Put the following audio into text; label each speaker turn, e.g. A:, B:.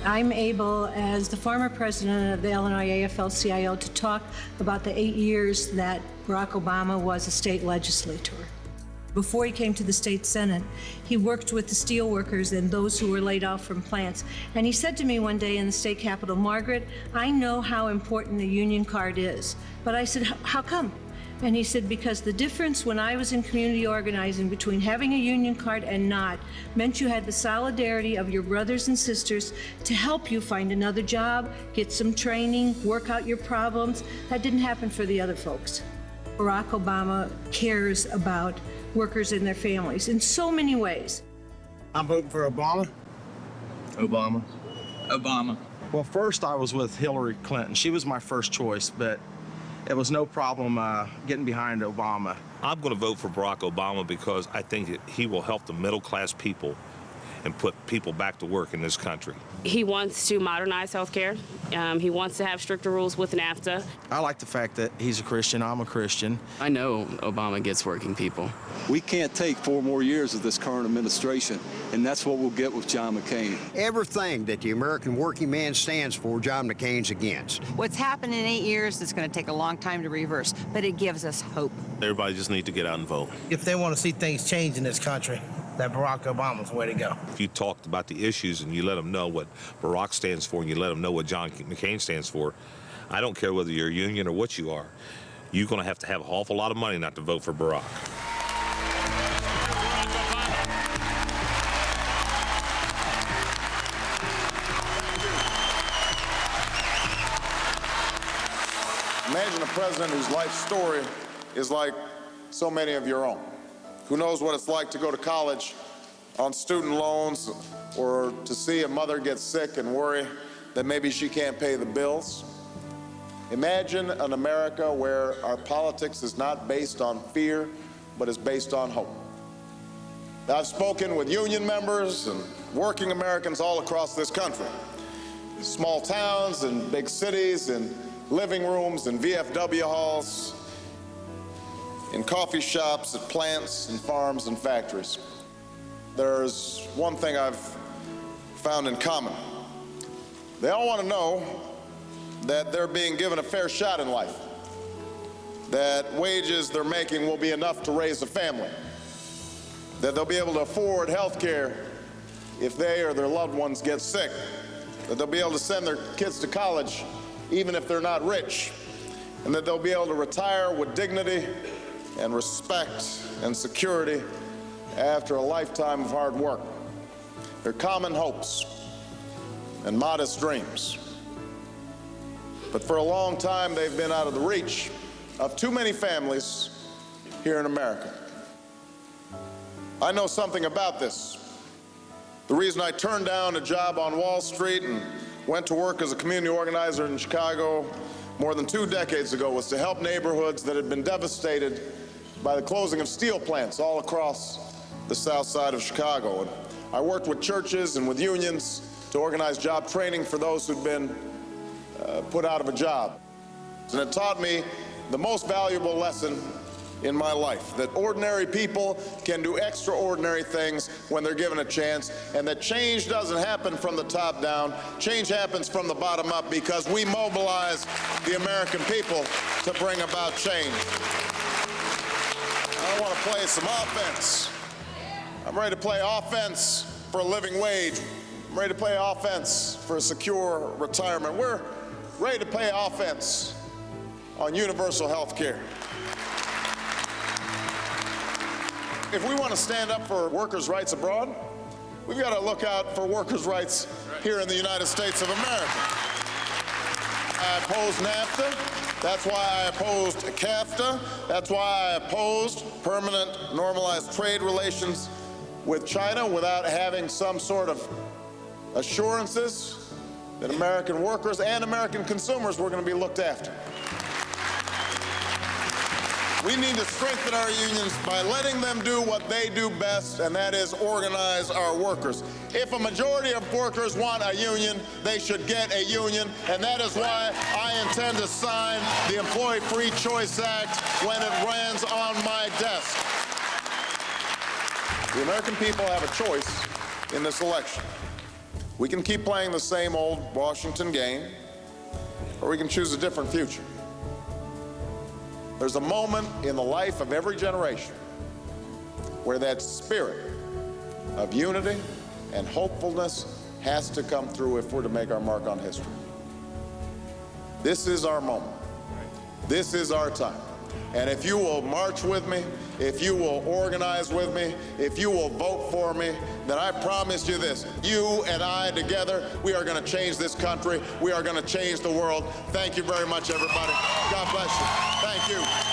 A: I'm able, as the former president of the Illinois AFL-CIO, to talk about the 8 years that Barack Obama was a state legislator. Before he came to the state Senate, he worked with the steel workers and those who were laid off from plants. And he said to me one day in the state capitol, "Margaret, I know how important a union card is." But I said, "How come?" And he said, "Because the difference when I was in community organizing between having a union card and not meant you had the solidarity of your brothers and sisters to help you find another job, get some training, work out your problems. That didn't happen for the other folks." Barack Obama cares about workers and their families in so many ways.
B: I'm voting for Obama.
C: Obama. Obama.
B: Well, first I was with Hillary Clinton. She was my first choice, but it was no problem getting behind Obama.
D: I'm going to vote for Barack Obama because I think he will help the middle-class people and put people back to work in this country.
E: He wants to modernize health care. He wants to have stricter rules with NAFTA.
B: I like the fact that he's a Christian, I'm a Christian.
F: I know Obama gets working people.
G: We can't take 4 more years of this current administration, and that's what we'll get with John McCain.
H: Everything that the American working man stands for, John McCain's against.
I: What's happened in 8 years is going to take a long time to reverse, but it gives us hope.
D: Everybody just needs to get out and vote.
J: If they want to see things change in this country, that Barack Obama's the way to go.
D: If you talked about the issues and you let them know what Barack stands for and you let them know what John McCain stands for, I don't care whether you're a union or what you are, you're going to have an awful lot of money not to vote for Barack.
K: Imagine a president whose life story is like so many of your own. Who knows what it's like to go to college on student loans or to see a mother get sick and worry that maybe she can't pay the bills? Imagine an America where our politics is not based on fear, but is based on hope. I've spoken with union members and working Americans all across this country. Small towns and big cities and living rooms and VFW halls, in coffee shops, at plants and farms and factories. There's one thing I've found in common. They all want to know that they're being given a fair shot in life, that wages they're making will be enough to raise a family, that they'll be able to afford health care if they or their loved ones get sick, that they'll be able to send their kids to college even if they're not rich, and that they'll be able to retire with dignity and respect and security after a lifetime of hard work. They're common hopes and modest dreams. But for a long time, they've been out of the reach of too many families here in America. I know something about this. The reason I turned down a job on Wall Street and went to work as a community organizer in Chicago more than 2 decades ago was to help neighborhoods that had been devastated by the closing of steel plants all across the south side of Chicago. And I worked with churches and with unions to organize job training for those who'd been put out of a job. And it taught me the most valuable lesson in my life, that ordinary people can do extraordinary things when they're given a chance, and that change doesn't happen from the top down. Change happens from the bottom up because we mobilize the American people to bring about change. I want to play some offense. I'm ready to play offense for a living wage. I'm ready to play offense for a secure retirement. We're ready to play offense on universal health care. If we want to stand up for workers' rights abroad, we've got to look out for workers' rights here in the United States of America. I opposed NAFTA. That's why I opposed CAFTA. That's why I opposed permanent normalized trade relations with China without having some sort of assurances that American workers and American consumers were going to be looked after. We need to strengthen our unions by letting them do what they do best, and that is organize our workers. If a majority of workers want a union, they should get a union, and that is why I intend to sign the Employee Free Choice Act when it lands on my desk. The American people have a choice in this election. We can keep playing the same old Washington game, or we can choose a different future. There's a moment in the life of every generation where that spirit of unity and hopefulness has to come through if we're to make our mark on history. This is our moment. This is our time. And if you will march with me, if you will organize with me, if you will vote for me, then I promise you this, you and I together, we are going to change this country. We are going to change the world. Thank you very much, everybody. God bless you. Thank you.